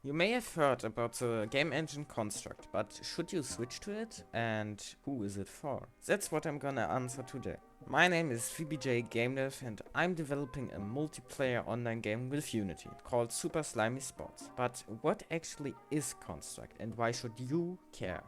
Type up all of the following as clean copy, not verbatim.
You may have heard about the game engine Construct, but should you switch to it? And who is it for? That's what I'm gonna answer today. My name is VBJ GameDev and I'm developing a multiplayer online game with Unity called Super Slimy Sports. But what actually is Construct and why should you care?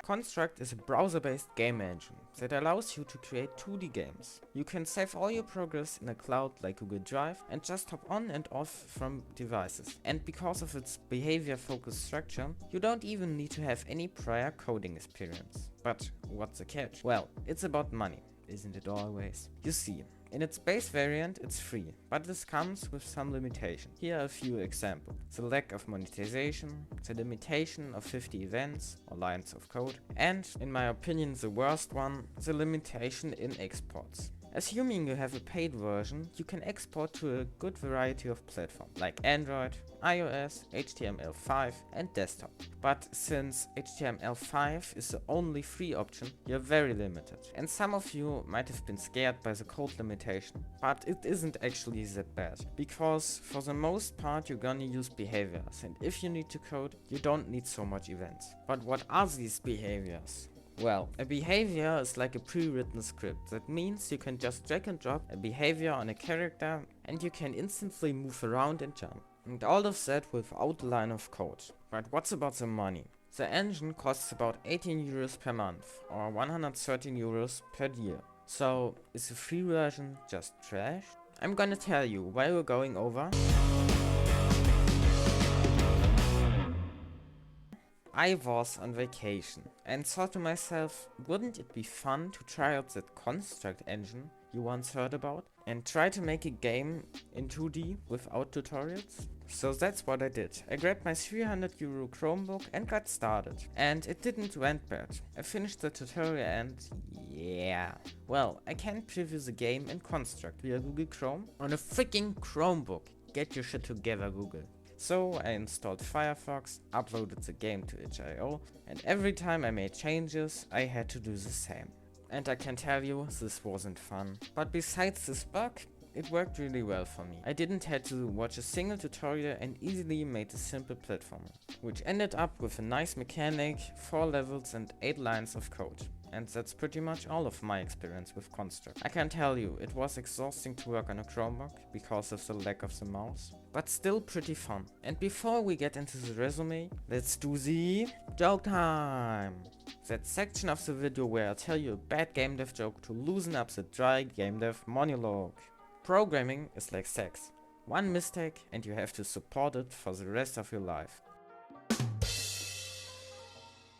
Construct is a browser-based game engine that allows you to create 2D games. You can save all your progress in a cloud like Google Drive and just hop on and off from devices. And because of its behavior-focused structure, you don't even need to have any prior coding experience. But what's the catch? Well, it's about money, isn't it always? You see, in its base variant, it's free, but this comes with some limitations. Here are a few examples. The lack of monetization, the limitation of 50 events or lines of code, and, in my opinion the worst one, the limitation in exports. Assuming you have a paid version, you can export to a good variety of platforms, like Android, iOS, HTML5 and desktop. But since HTML5 is the only free option, you're very limited. And some of you might have been scared by the code limitation, but it isn't actually that bad. Because for the most part you're gonna use behaviors, and if you need to code, you don't need so much events. But what are these behaviors? Well, a behavior is like a pre-written script. That means you can just drag and drop a behavior on a character and you can instantly move around and jump. And all of that without a line of code. But what's about the money? The engine costs about 18 euros per month or 113 euros per year. So is the free version just trash? I'm gonna tell you why we're going over. I was on vacation and thought to myself, wouldn't it be fun to try out that Construct engine you once heard about and try to make a game in 2D without tutorials? So that's what I did. I grabbed my 300 euro Chromebook and got started. And it didn't went bad. I finished the tutorial and yeah. Well, I can't preview the game in Construct via Google Chrome on a freaking Chromebook. Get your shit together, Google. So I installed Firefox, uploaded the game to itch.io, and every time I made changes, I had to do the same. And I can tell you, this wasn't fun. But besides this bug, it worked really well for me. I didn't have to watch a single tutorial and easily made a simple platformer, which ended up with a nice mechanic, 4 levels and 8 lines of code. And that's pretty much all of my experience with Construct. I can tell you, it was exhausting to work on a Chromebook because of the lack of the mouse, but still pretty fun. And before we get into the resume, let's do the joke time! That section of the video where I tell you a bad game dev joke to loosen up the dry game dev monologue. Programming is like sex. One mistake and you have to support it for the rest of your life.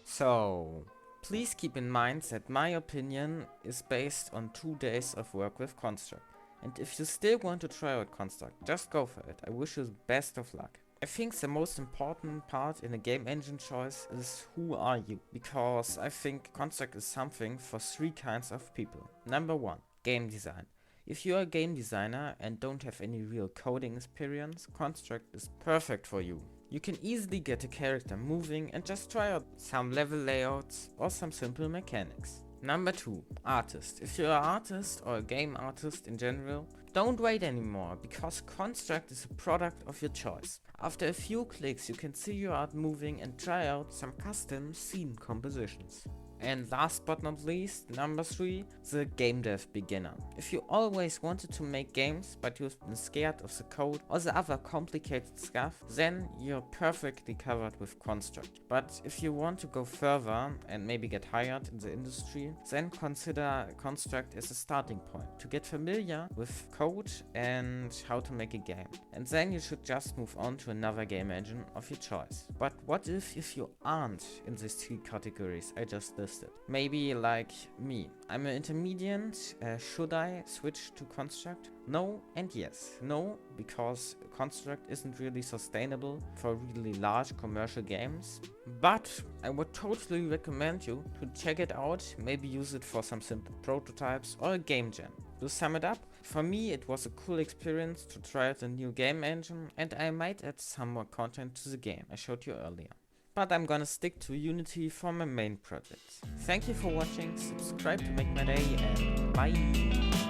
So, please keep in mind that my opinion is based on 2 days of work with Construct. And if you still want to try out Construct, just go for it. I wish you the best of luck. I think the most important part in a game engine choice is who are you? Because I think Construct is something for 3 kinds of people. Number 1, game design. If you are a game designer and don't have any real coding experience, Construct is perfect for you. You can easily get a character moving and just try out some level layouts or some simple mechanics. Number 2, artist. If you're an artist or a game artist in general, don't wait anymore, because Construct is a product of your choice. After a few clicks you can see your art moving and try out some custom scene compositions. And last but not least, number 3, the game dev beginner. If you always wanted to make games but you've been scared of the code or the other complicated stuff, then you're perfectly covered with Construct. But if you want to go further and maybe get hired in the industry, then consider Construct as a starting point to get familiar with code and how to make a game. And then you should just move on to another game engine of your choice. But what if you aren't in these 3 categories I just listed? Maybe like me, I'm an intermediate. Should I switch to Construct? No and yes. No, because Construct isn't really sustainable for really large commercial games, but I would totally recommend you to check it out, maybe use it for some simple prototypes or a game jam. To sum it up, for me it was a cool experience to try out a new game engine, and I might add some more content to the game I showed you earlier. But I'm gonna stick to Unity for my main project. Thank you for watching, subscribe to make my day, and bye!